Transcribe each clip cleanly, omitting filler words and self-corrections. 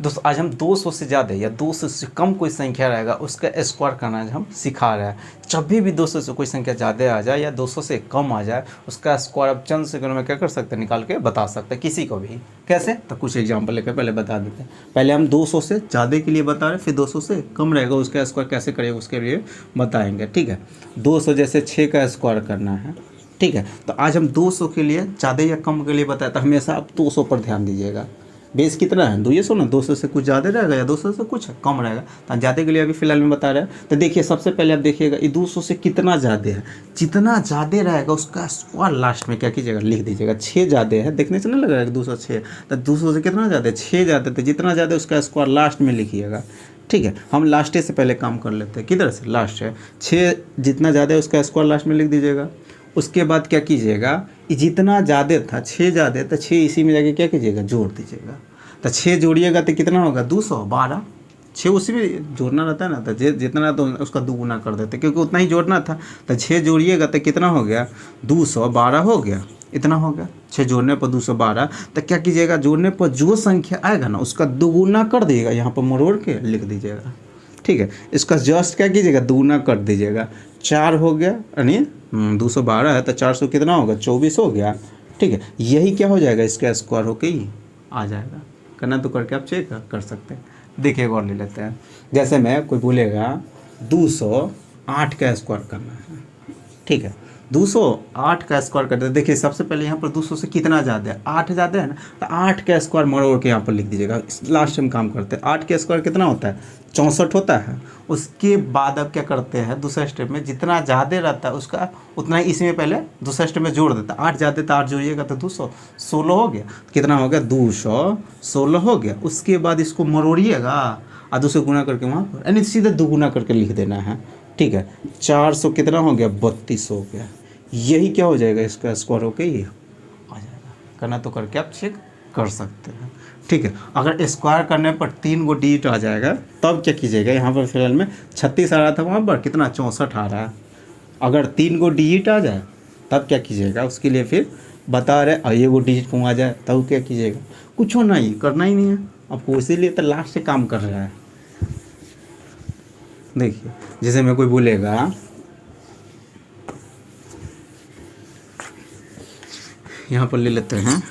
दोस्तों आज हम 200 से ज़्यादा या 200 से कम कोई संख्या रहेगा उसका स्क्वायर करना हम सिखा रहे हैं। जब भी 200 से कोई संख्या ज़्यादा आ जाए या 200 से कम आ जाए उसका स्क्वायर अब चंद सेकंड में क्या कर सकते हैं, निकाल के बता सकते हैं किसी को भी। कैसे, तो कुछ एग्जांपल लेकर पहले बता देते हैं। पहले हम 200 से ज़्यादा के लिए बता रहे हैं, फिर 200 से कम रहेगा उसका स्क्वायर कैसे करेगा उसके लिए बताएंगे। ठीक है, 200 जैसे 6 का स्क्वायर करना है। ठीक है, तो आज हम 200 के लिए ज़्यादा या कम के लिए बताया, तो हमेशा आप 200 पर ध्यान दीजिएगा। बेस कितना है 200 ना, 200 से कुछ ज़्यादा रहेगा या 200 से कुछ कम रहेगा। तो ज़्यादा के लिए अभी फिलहाल में बता रहे हैं। तो देखिए सबसे पहले आप देखिएगा ये 200 से कितना ज़्यादा है, जितना ज़्यादा रहेगा उसका स्क्वायर लास्ट में क्या कीजिएगा लिख दीजिएगा। 6 ज़्यादा है, देखने से नहीं लग रहा है 206, तो 200 से कितना ज़्यादा है 6 ज़्यादा, तो जितना ज़्यादा उसका स्क्वायर लास्ट में लिखिएगा। ठीक है, हम लास्ट से पहले काम कर लेते हैं। किधर से लास्ट है 6, जितना ज़्यादा है उसका स्क्वायर लास्ट में लिख दीजिएगा। उसके बाद क्या कीजिएगा, जितना ज़्यादा था 6 ज़्यादा, तो 6 इसी में जाके क्या कीजिएगा जोड़ दीजिएगा। तो 6 जोड़िएगा तो कितना होगा 212। 6 उसी में जोड़ना रहता है ना, तो जितना तो उसका दुगुना कर देते क्योंकि उतना ही जोड़ना था। तो 6 जोड़िएगा तो कितना हो गया 212 हो गया, इतना हो गया। 6 जोड़ने पर 212, तो क्या कीजिएगा जोड़ने पर जो संख्या आएगा ना उसका दुगुना कर दीजिएगा, यहाँ पर मरोड़ के लिख दीजिएगा। ठीक है, इसका जस्ट क्या कीजिएगा दुगुना कर दीजिएगा। 4 हो गया, यानी 212 है तो 400 कितना होगा 24 हो गया। ठीक है, यही क्या हो जाएगा इसका स्क्वायर होके ही आ जाएगा। करना तो करके आप चेक कर सकते हैं। देखिए और ले लेते हैं, जैसे मैं कोई बोलेगा 208 का स्क्वायर करना है। ठीक है, 208 का स्क्वायर करते हैं। देखिए सबसे पहले यहाँ पर 200 से कितना ज़्यादा है 8 ज़्यादा है ना, तो 8 का स्क्वायर मरोड़ के यहाँ पर लिख दीजिएगा। लास्ट टाइम काम करते हैं 8 का स्क्वायर कितना होता है 64 होता है। उसके बाद अब क्या करते हैं दूसरा स्टेप में जितना ज़्यादा रहता है उसका उतना ही इसमें पहले दूसरा स्टेप में जोड़ देता है। 8 ज़्यादा तो 8 जोड़िएगा तो 216 हो गया। कितना हो गया 216 हो गया। उसके बाद इसको मरोड़िएगा और 200 गुना करके वहाँ पर यानी सीधे दोगुना करके लिख देना है। ठीक है, 400 कितना हो गया 32 हो गया। यही क्या हो जाएगा इसका स्क्वायर होके ये आ जाएगा। करना तो करके आप चेक कर सकते हैं। ठीक है, अगर स्क्वायर करने पर 3 गो डिजिट आ जाएगा तब क्या कीजिएगा, यहाँ पर फिलहाल में 36 आ रहा था, वहाँ पर कितना 64 आ रहा है। अगर 3 गो डिजिट आ जाए तब क्या कीजिएगा, उसके लिए फिर बता रहे और ये गो डिजिट कम आ जाए तब क्या कीजिएगा, कुछ होना ही करना ही नहीं है आपको, इसीलिए तो लास्ट से काम कर रहा है। देखिए जैसे मैं कोई बोलेगा यहाँ पर ले लेते हैं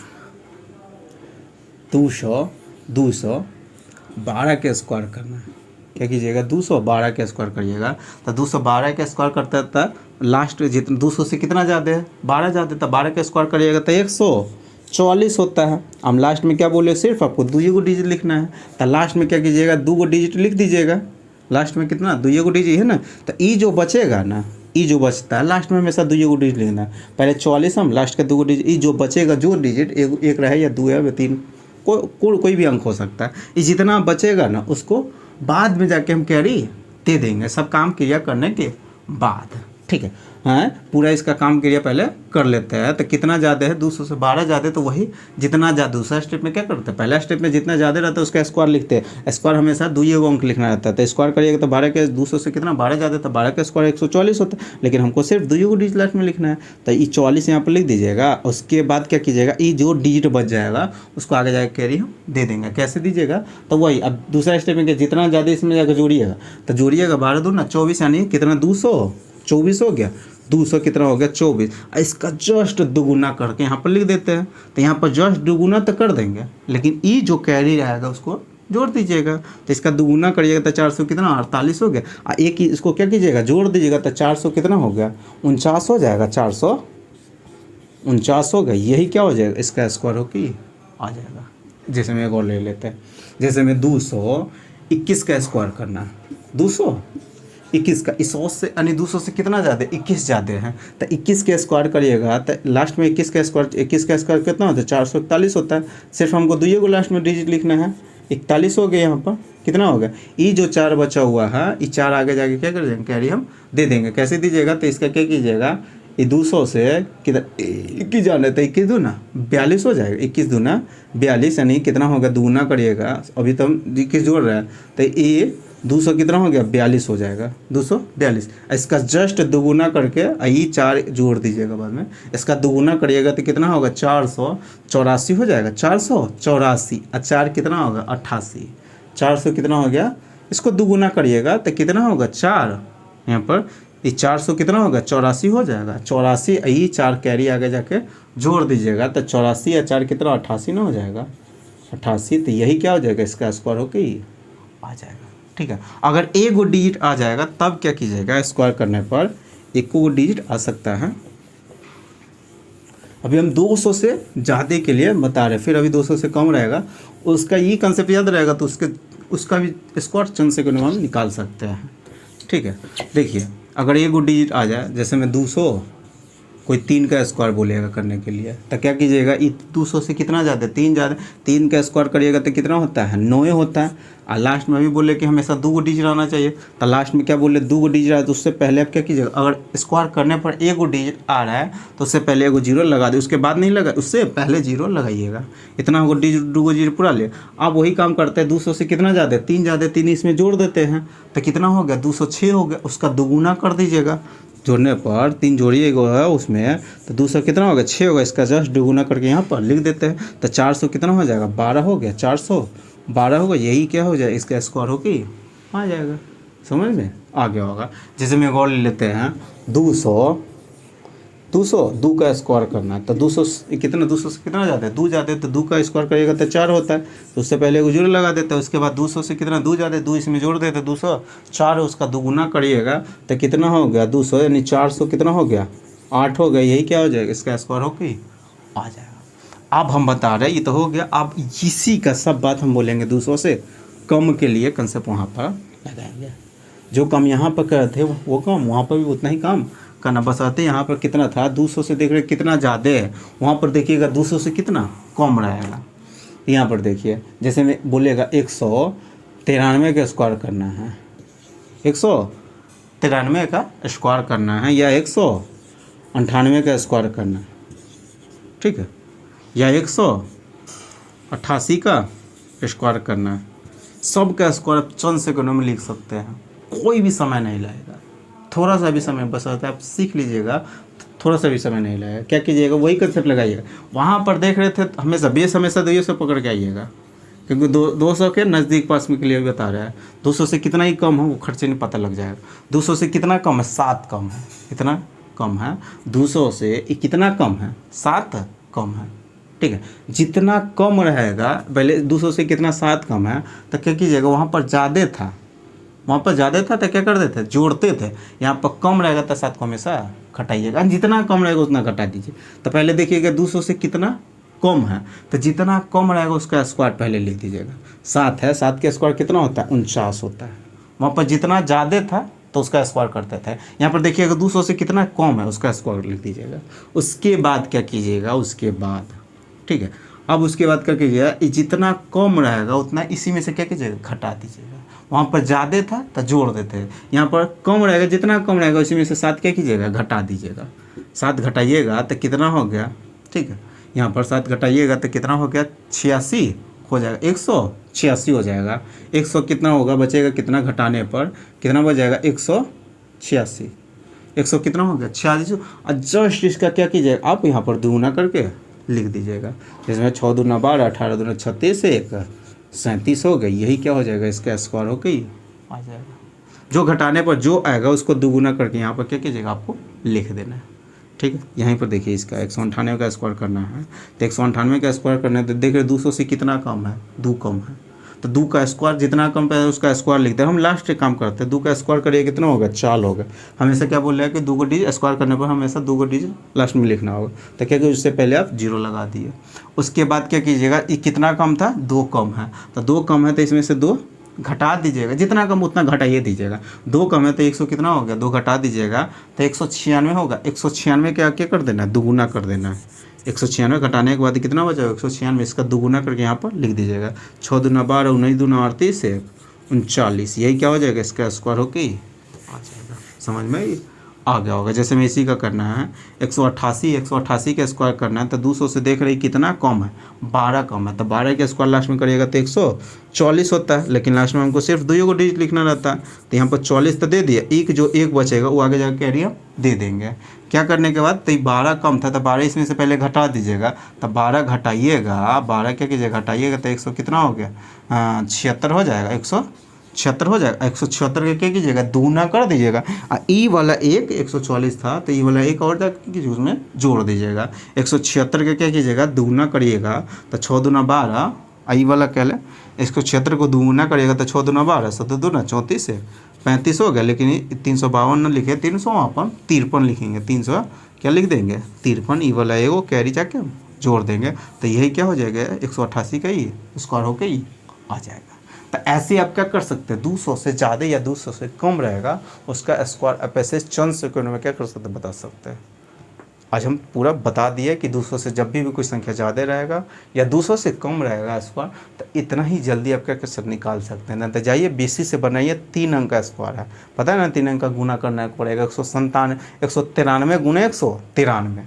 212 के स्क्वायर करना है। क्या कीजिएगा 212 के स्क्वायर करिएगा। तो 212 के स्क्वायर करता था लास्ट जितना 200 से कितना ज़्यादा है 12 ज़्यादा, तो 12 के स्क्वायर करिएगा तो 144 होता है। हम लास्ट में क्या बोले सिर्फ आपको 2 गो डिजिट लिखना है, तो लास्ट में क्या कीजिएगा 2 गो डिजिट लिख दीजिएगा। लास्ट में कितना 2 गो डिजिट है ना, तो ई जो बचेगा ना, ई जो बचता है लास्ट में हमेशा 2 गो डिजिट लिखना है। पहले 44 हम लास्ट का 2 गो डिजिट, ई जो बचेगा जो डिजिट एक रहे या 2 है या 3 कोई भी अंक हो सकता है, ये जितना बचेगा ना उसको बाद में जाके हम कैरी दे देंगे सब काम क्रिया करने के बाद। ठीक है, हाँ पूरा इसका काम क्रिया पहले कर लेते हैं। तो कितना ज़्यादा है 200 से 12 ज़्यादा, तो वही जितना ज़्यादा दूसरा स्टेप में क्या करते हैं, पहला स्टेप में जितना ज़्यादा रहता है उसका स्क्वायर लिखते हैं। स्क्वायर हमेशा 2 गो अंक लिखना रहता है, तो स्क्वायर करिएगा तो 12 के 200 से कितना 12 ज़्यादा, तो 12 का स्क्वायर 144 होता है, लेकिन हमको सिर्फ 2 गो डिजिट लास्ट में लिखना है। तो ये 44 यहाँ पर लिख दीजिएगा। उसके बाद क्या कीजिएगा, ये जो डिजिट बच जाएगा उसको आगे जाकर कैरी हम दे देंगे। कैसे दीजिएगा, तो वही अब दूसरा स्टेप में जितना ज़्यादा इसमें जाकर जोड़िएगा, तो जोड़िएगा 12 दूना 24 यानी कितना 224 हो गया। 200 कितना हो गया 24। इसका जस्ट दुगुना करके यहाँ पर लिख देते हैं। तो यहाँ पर जस्ट दुगुना तो कर देंगे, लेकिन ई जो कैरी रहेगा उसको जोड़ दीजिएगा। तो इसका दुगुना करिएगा तो 400 कितना 48 हो गया। और एक ही इसको क्या कीजिएगा जोड़ दीजिएगा, तो 400 कितना हो गया 49 हो जाएगा। 449 हो गया। यही क्या हो जाएगा इसका स्क्वायर हो कि आ जाएगा। जैसे मैं एक और ले लेते हैं, जैसे मैं 221 का स्क्वायर करना है। 221 का 100 से यानी 200 से कितना ज़्यादा 21 ज़्यादा है, तो 21 के स्क्वायर करिएगा तो लास्ट में 21 का स्क्वायर कितना होता है 441 होता है। सिर्फ हमको 2 गो लास्ट में डिजिट लिखना है। 41 हो गया। यहाँ पर कितना होगा, ये जो 4 बचा हुआ है ये 4 आगे जाके क्या कर देंगे कैरी हम दे देंगे। कैसे दीजिएगा, तो इसका क्या कीजिएगा, ये 200 से कितना 21 जाने तो 21 दूना 42 हो जाएगा। 21 दूना 42 यानी कितना होगा दुगुना करिएगा। अभी तो हम 21 जोड़ रहे हैं, तो ये 200 कितना हो गया 42 हो जाएगा। 242 इसका जस्ट दुगुना करके ये 4 जोड़ दीजिएगा बाद में। इसका दुगुना करिएगा तो कितना होगा 484 हो जाएगा। 484 और 4 कितना होगा 88। 400 कितना हो गया, इसको दुगुना करिएगा तो कितना होगा 4, यहाँ पर ये 400 कितना होगा 84 हो जाएगा। 84 यही 4 कैरी आगे जाके जोड़ दीजिएगा तो 84 या 4 कितना 88 ना हो जाएगा, 88। तो यही क्या हो जाएगा, इसका स्क्वायर होके ही आ जाएगा। ठीक है, अगर एक गो डिजिट आ जाएगा तब क्या कीजिएगा, स्क्वायर करने पर एक को डिजिट आ सकता है। अभी हम 200 से ज़्यादा के लिए बता रहे हैं, फिर अभी 200 से कम रहेगा उसका ये कंसेप्ट याद रहेगा तो उसका भी स्क्वायर चंद से हम निकाल सकते हैं। ठीक है, देखिए अगर एक गो डिजिट आ जाए, जैसे मैं 200 कोई 3 का स्क्वायर बोलेगा करने के लिए तो क्या कीजिएगा, 200 से कितना ज़्यादा 3 ज़्यादा, 3 का स्क्वायर करिएगा तो कितना होता है 9 होता है। और लास्ट में भी बोले कि हमेशा 2 गो डिजिट आना चाहिए, तो लास्ट में क्या बोले 2 गो डिजिट आए तो उससे पहले आप क्या कीजिएगा, अगर स्क्वायर करने पर एक गो डिजिट आ रहा है तो उससे पहले 1 जीरो लगा दे, उसके बाद नहीं लगा, उससे पहले जीरो लगाइएगा। इतना गो डिजिट 2 गो जीरो पूरा ले। अब वही काम करते हैं, 200 से कितना ज़्यादा 3 ज़्यादा, 3 इसमें जोड़ देते हैं तो कितना हो गया 206 हो गया, उसका दोगुना कर दीजिएगा। जोड़ने पर 3 जोड़िएगा है उसमें तो 200 कितना होगा 6 होगा, इसका जस्ट दोगुना करके यहाँ पर लिख देते हैं तो 400 कितना हो जाएगा 12 हो गया, 412 होगा, यही क्या हो जाएगा इसका स्क्वायर हो के आ जाएगा। समझ में आ गया होगा। जैसे मैं और ले लेते हैं 200 का स्क्वायर करना है तो 200 कितना, 200 से कितना जाता है 2 जाते हैं तो 2 का स्क्वायर करिएगा तो 4 होता है, तो उससे पहले एक जीरो लगा देता है, उसके बाद 200 से कितना 2 जाते हैं 2 इसमें जोड़ देते हैं 200 4 उसका दोगुना करिएगा तो कितना हो गया 200 यानी 400 कितना हो गया 8 हो गया, यही क्या हो जाएगा इसका स्क्वायर होके आ जाएगा। अब हम बता रहे हैं ये तो हो गया, अब इसी का सब बात हम बोलेंगे 200 से कम के लिए कंसेप्ट वहाँ पर लगाएंगे। जो कम यहाँ पर कर थे वो कम वहाँ पर भी उतना ही काम करना, बस आते यहाँ पर कितना था 200 से देख रहे कितना ज़्यादा है, वहाँ पर देखिएगा 200 से कितना कम रहेगा। यहाँ पर देखिए जैसे मैं बोलेगा 193 का स्क्वायर करना है, 193 का स्क्वायर करना है या 198 का स्क्वायर करना है, ठीक है, या 188 का स्क्वायर करना है, सब का स्क्वायर चंद सेकंडों में लिख सकते हैं, कोई भी समय नहीं लगेगा, थोड़ा सा भी समय बस आता है, आप सीख लीजिएगा थोड़ा सा भी समय नहीं लगेगा। क्या कीजिएगा वही कंसेप्ट लगाइएगा। वहाँ पर देख रहे थे हमेशा बेस हमेशा 200 से पकड़ के आइएगा, क्योंकि 200 के नज़दीक पास में के लिए बता रहा है। 200 से कितना ही कम हो वो खर्चे नहीं पता लग जाएगा। 200 से कितना कम है 7 कम है, कितना कम है 200 से कितना कम है 7 कम है, ठीक है। जितना कम रहेगा पहले 200 से कितना 7 कम है तो क्या कीजिएगा, वहाँ पर ज़्यादा था तो क्या करते थे जोड़ते थे, यहाँ पर कम रहेगा तो 7 को हमेशा घटाइएगा, जितना कम रहेगा उतना घटा दीजिए। तो पहले देखिएगा 200 से कितना कम है तो जितना कम रहेगा उसका स्क्वायर पहले लिख दीजिएगा। 7 है, 7 का स्क्वायर कितना होता है 49 होता है। वहाँ पर जितना ज़्यादा था तो उसका स्क्वायर करते थे, यहाँ पर देखिएगा 200 से कितना कम है उसका स्क्वायर लिख दीजिएगा। उसके बाद क्या कीजिएगा, उसके बाद ठीक है, अब उसके बाद क्या कीजिएगा जितना कम रहेगा उतना इसी में से क्या कीजिएगा घटा दीजिएगा। वहाँ पर ज़्यादा था तो जोड़ देते हैं, यहाँ पर कम रहेगा, जितना कम रहेगा उसी में से 7 क्या कीजिएगा घटा दीजिएगा। 7 घटाइएगा तो कितना हो गया, ठीक है, यहाँ पर 7 घटाइएगा तो कितना हो गया 86 हो जाएगा, 186 हो जाएगा। 100 कितना होगा बचेगा, कितना घटाने पर कितना बच जाएगा 186, 100 कितना हो गया 46। और जस्ट इसका क्या कीजिएगा आप यहाँ पर दुगुना करके लिख दीजिएगा, जिसमें 6 दूना 12, 18 दूना 36, 1 37 हो गई, यही क्या हो जाएगा इसका स्क्वायर हो गई आ जाएगा। जो घटाने पर जो आएगा उसको दुगुना करके यहाँ पर क्या कीजिएगा आपको लिख देना है, ठीक है। यहीं पर देखिए इसका 198 का स्क्वायर करना है तो 198 का स्क्वायर करना है तो देखिए 200 से कितना कम है 2 कम है, तो 2 का स्क्वायर जितना कम है उसका स्क्वायर लिखते हैं। हम लास्ट एक काम करते हैं, 2 का स्क्वायर करिए कितना होगा 4 होगा। हमेशा क्या बोल रहा है कि 2 को डिजिट स्क्वायर करने पर हमेशा 2 को डिजिट लास्ट में लिखना होगा, तो क्या कि उससे पहले आप 0 लगा दिए। उसके बाद क्या कीजिएगा, ये कितना कम था 2 कम है, तो 2 कम है तो इसमें से 2 घटा दीजिएगा, जितना कम उतना घटाइए दीजिएगा। 2 कम है तो 100 कितना हो गया 2 घटा दीजिएगा तो 196 होगा। 196 क्या क्या कर देना है दुगुना कर देना है। 196 घटाने के बाद कितना बचा 196, इसका दुगुना करके यहाँ पर लिख दीजिएगा। 6 दूना 12, 19 दूना 38, 39, यही क्या हो जाएगा इसका स्क्वायर होके आ जाएगा। समझ में आई। आ गया होगा। जैसे में इसी का करना है 188 का स्क्वायर करना है, तो 200 से देख रही कितना कम है, 12 कम है, तो 12 के स्क्वायर लास्ट में करिएगा तो 144 होता है, लेकिन लास्ट में हमको सिर्फ 2 को डिजिट लिखना रहता है, तो यहाँ पर 44 तो दे दिए, एक जो एक बचेगा वो आगे जाकर कैरी हम दे देंगे। क्या करने के बाद, तो 12 कम था तो 12 इसमें से पहले घटा दीजिएगा, तो 12 घटाइएगा, 12 क्या कीजिएगा घटाइएगा तो 100 कितना हो गया, 76 हो जाएगा, 176 हो जाएगा। 176 के क्या कीजिएगा, दूना कर दीजिएगा, ई वाला एक 144 था तो ई वाला एक और कीजिए उसमें जोड़ दीजिएगा। 176 के क्या कीजिएगा, दूना करिएगा तो 6 दूना 12, ई वाला कह लें 176 को दूना करिएगा तो 6 दूना 12, 7 दूना 34 है 35 हो गया, लेकिन 352 न लिखे, 353 लिखेंगे, 300 क्या लिख देंगे 53, ई वाला एगो कैरी जाके हम जोड़ देंगे, तो यही क्या हो जाएगा 188 का ही स्क्वायर होकर ही आ जाएगा। तो ऐसे आप क्या कर सकते हैं, 200 से ज़्यादा या 200 से कम रहेगा उसका स्क्वायर आप ऐसे चंद सेकंड में क्या कर सकते हैं, बता सकते हैं। आज हम पूरा बता दिए कि 200 से जब भी कोई संख्या ज़्यादा रहेगा या 200 से कम रहेगा स्क्वायर, तो इतना ही जल्दी आप क्या कर सकते निकाल सकते हैं ना। तो जाइए बीसी से बनाइए, 3 अंक का स्क्वायर है, पता है ना, 3 अंक का गुना करना पड़ेगा, 193 गुना 193।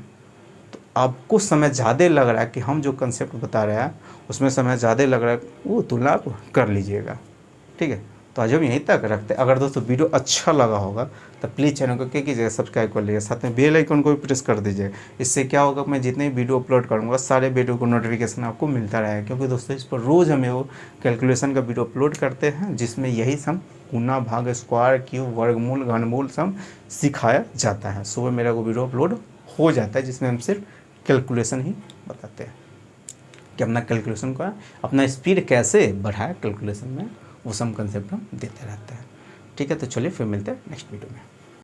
तो आपको समय ज़्यादा लग रहा है कि हम जो कंसेप्ट बता रहे हैं उसमें समय ज़्यादा लग रहा है, वो तुलना आप कर लीजिएगा, ठीक है। तो आज हम यहीं तक रखते हैं। अगर दोस्तों वीडियो अच्छा लगा होगा तो प्लीज़ चैनल को क्या कीजिएगा, सब्सक्राइब कर लीजिएगा, साथ में बेल आइकन को भी प्रेस कर दीजिए। इससे क्या होगा, मैं जितने वीडियो अपलोड करूँगा सारे वीडियो को नोटिफिकेशन आपको मिलता रहेगा, क्योंकि दोस्तों इस पर रोज़ हमें वो कैलकुलेशन का वीडियो अपलोड करते हैं जिसमें यही सम गुना भाग स्क्वायर क्यूब वर्गमूल घनमूल सम सिखाया जाता है। सुबह मेरा वो वीडियो अपलोड हो जाता है जिसमें हम सिर्फ कैलकुलेशन ही बताते हैं कि अपना कैलकुलेशन का अपना स्पीड कैसे बढ़ाए कैलकुलेशन में, वो सम कंसेप्ट हम देते रहते हैं। ठीक है, तो चलिए फिर मिलते हैं नेक्स्ट वीडियो में।